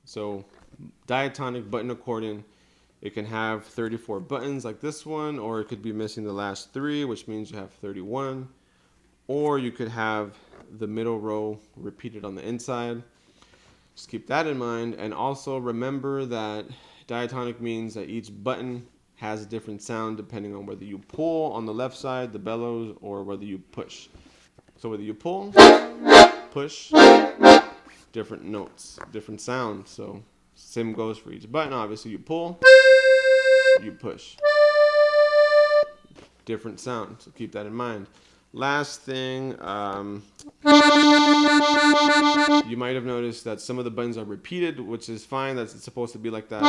So diatonic button accordion, it can have 34 buttons like this one, or it could be missing the last 3, which means you have 31. Or you could have the middle row repeated on the inside. Just keep that in mind. And also remember that diatonic means that each button has a different sound depending on whether you pull on the left side, the bellows, or whether you push. So whether you pull, push, different notes, different sounds. So same goes for each button. Obviously you pull, you push. Different sound. So keep that in mind. Last thing, you might have noticed that some of the buttons are repeated, which is fine. That's it's supposed to be like that.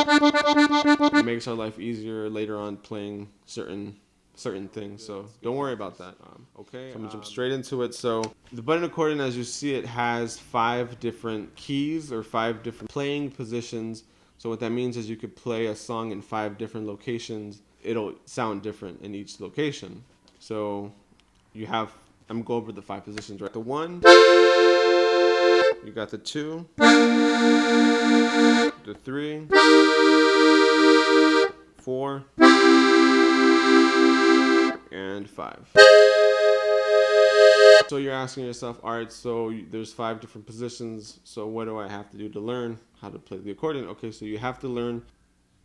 It makes our life easier later on playing certain things. So don't worry about that. Okay, so I'm gonna jump straight into it. So the button accordion, as you see it, has 5 different keys or 5 different playing positions. So what that means is you could play a song in 5 different locations. It'll sound different in each location. So you have, I'm going to go over the 5 positions, right? The 1, you got the 2, the 3, 4, and 5. So you're asking yourself, all right, so there's 5 different positions, so what do I have to do to learn how to play the accordion? Okay, so you have to learn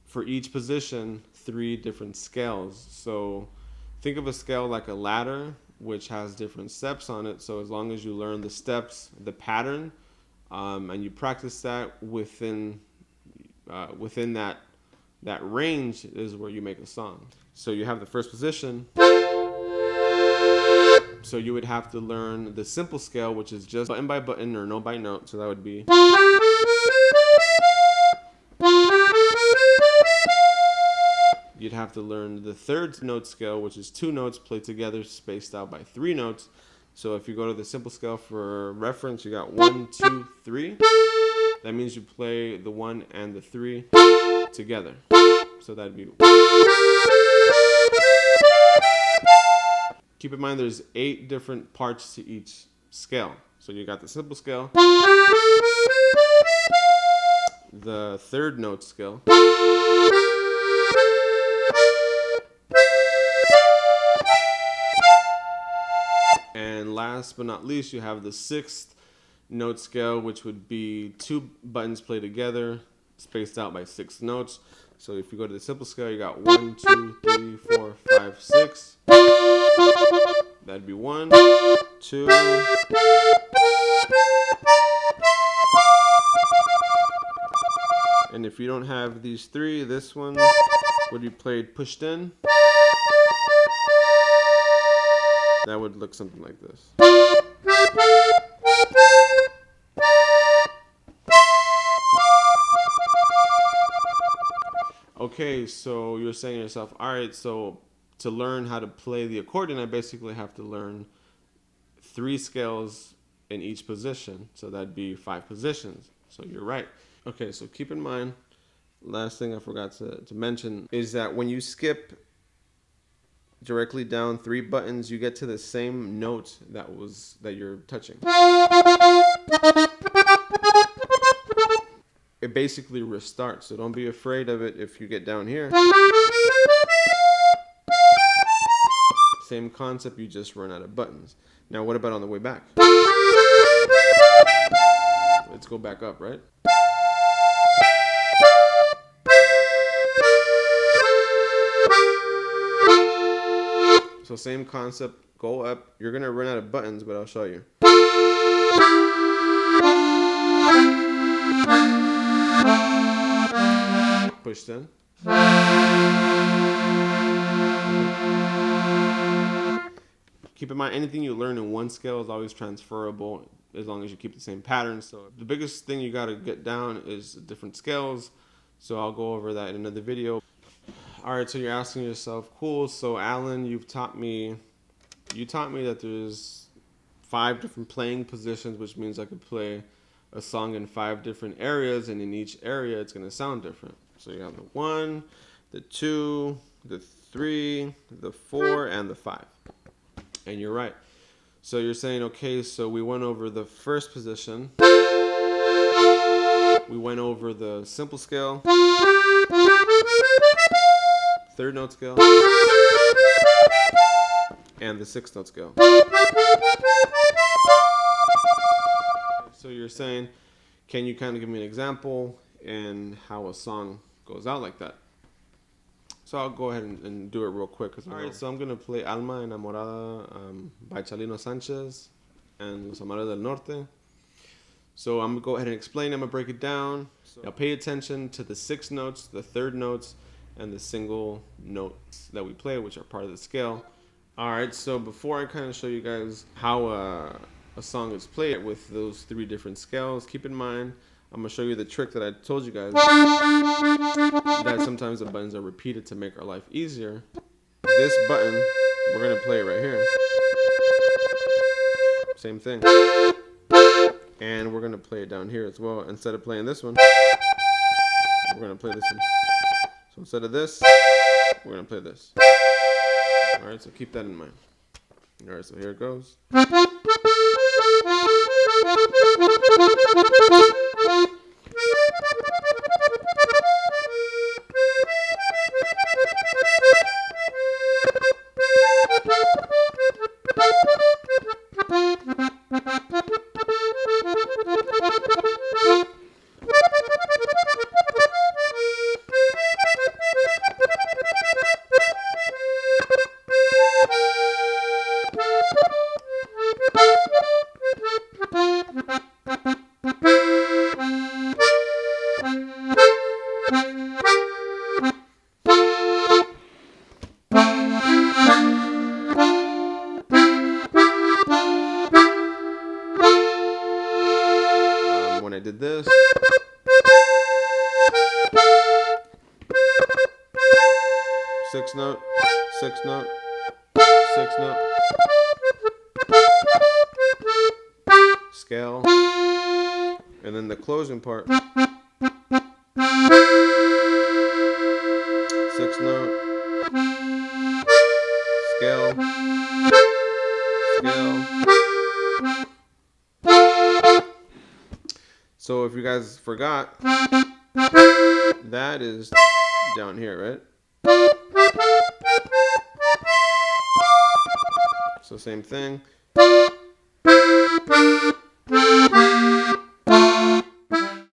for each position 3 different scales. So think of a scale like a ladder, which has different steps on it. So as long as you learn the steps, the pattern, and you practice that within that range is where you make a song. So you have the first position. So you would have to learn the simple scale, which is just button by button or note by note. So that would be. You'd have to learn the third note scale, which is 2 notes played together, spaced out by 3 notes. So if you go to the simple scale for reference, you got 1, 2, 3. That means you play the 1 and the 3 together. So that'd be. Keep in mind there's 8 different parts to each scale. So you got the simple scale, the third note scale, and last but not least, you have the 6th note scale, which would be 2 buttons played together, spaced out by 6 notes. So if you go to the simple scale, you got 1, 2, 3, 4, 5, 6. That'd be 1, 2. And if you don't have these 3, this one would be played pushed in. That would look something like this. Okay, so you're saying to yourself, all right, so to learn how to play the accordion, I basically have to learn 3 scales in each position. So that'd be 5 positions. So you're right. Okay, so keep in mind, last thing I forgot to mention is that when you skip directly down 3 buttons, you get to the same note that you're touching. It basically restarts, so don't be afraid of it if you get down here. Same concept, you just run out of buttons. Now what about on the way back? Let's go back up, right? So same concept, go up. You're gonna run out of buttons, but I'll show you. Push in. Keep in mind, anything you learn in one scale is always transferable as long as you keep the same pattern. So the biggest thing you gotta get down is different scales. So I'll go over that in another video. All right, so you're asking yourself, cool, so Alan, you taught me that there's 5 different playing positions, which means I could play a song in 5 different areas, and in each area it's gonna sound different. So you have the 1, the 2, the 3, the 4, and the 5. And you're right. So you're saying, okay, so we went over the first position. We went over over the simple scale, third note scale, and the sixth note scale. So you're saying, can you kind of give me an example in how a song goes out like that? So I'll go ahead and do it real quick. Alright, so I'm going to play Alma Enamorada by Chalino Sanchez and Los Amares del Norte. So I'm going to go ahead and explain. I'm going to break it down. Now pay attention to the 6 notes, the third notes, and the single notes that we play, which are part of the scale. Alright, so before I kind of show you guys how a song is played with those 3 different scales, keep in mind, I'm going to show you the trick that I told you guys, that sometimes the buttons are repeated to make our life easier. This button, we're going to play it right here. Same thing. And we're going to play it down here as well. Instead of playing this one, we're going to play this one. So instead of this, we're going to play this. Alright, so keep that in mind. Alright, so here it goes. When I did this, sixth note, sixth note, sixth note, scale, and then the closing part, sixth note, scale, scale. So if you guys forgot, that is down here, right? So same thing.